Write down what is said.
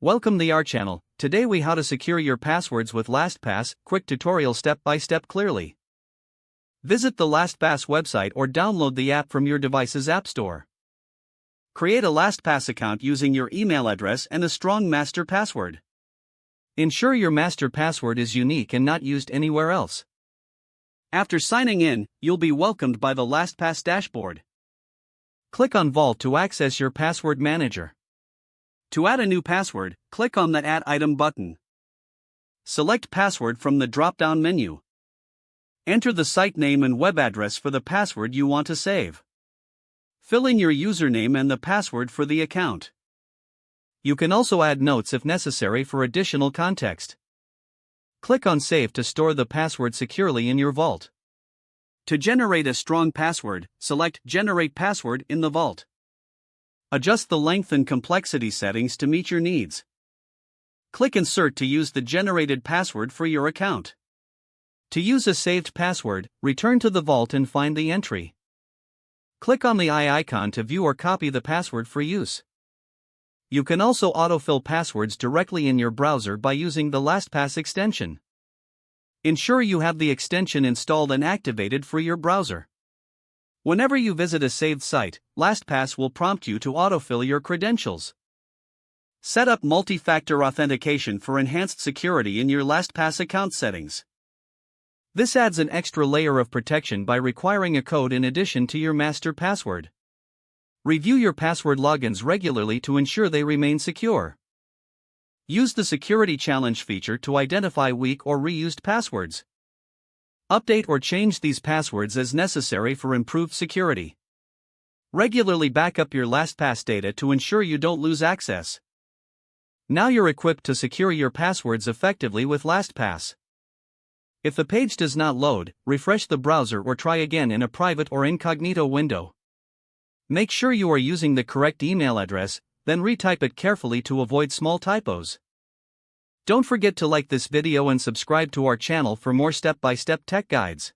Welcome to our channel. Today we how to secure your passwords with LastPass, quick tutorial step by step clearly. Visit the LastPass website or download the app from your device's app store. Create a LastPass account using your email address and a strong master password. Ensure your master password is unique and not used anywhere else. After signing in, you'll be welcomed by the LastPass dashboard. Click on Vault to access your password manager. To add a new password, click on the Add Item button. Select Password from the drop-down menu. Enter the site name and web address for the password you want to save. Fill in your username and the password for the account. You can also add notes if necessary for additional context. Click on Save to store the password securely in your vault. To generate a strong password, select Generate Password in the vault. Adjust the length and complexity settings to meet your needs. Click Insert to use the generated password for your account. To use a saved password, return to the vault and find the entry. Click on the eye icon to view or copy the password for use. You can also autofill passwords directly in your browser by using the LastPass extension. Ensure you have the extension installed and activated for your browser. Whenever you visit a saved site, LastPass will prompt you to autofill your credentials. Set up multi-factor authentication for enhanced security in your LastPass account settings. This adds an extra layer of protection by requiring a code in addition to your master password. Review your password logins regularly to ensure they remain secure. Use the Security Challenge feature to identify weak or reused passwords. Update or change these passwords as necessary for improved security. Regularly back up your LastPass data to ensure you don't lose access. Now you're equipped to secure your passwords effectively with LastPass. If the page does not load, refresh the browser or try again in a private or incognito window. Make sure you are using the correct email address, then retype it carefully to avoid small typos. Don't forget to like this video and subscribe to our channel for more step-by-step tech guides.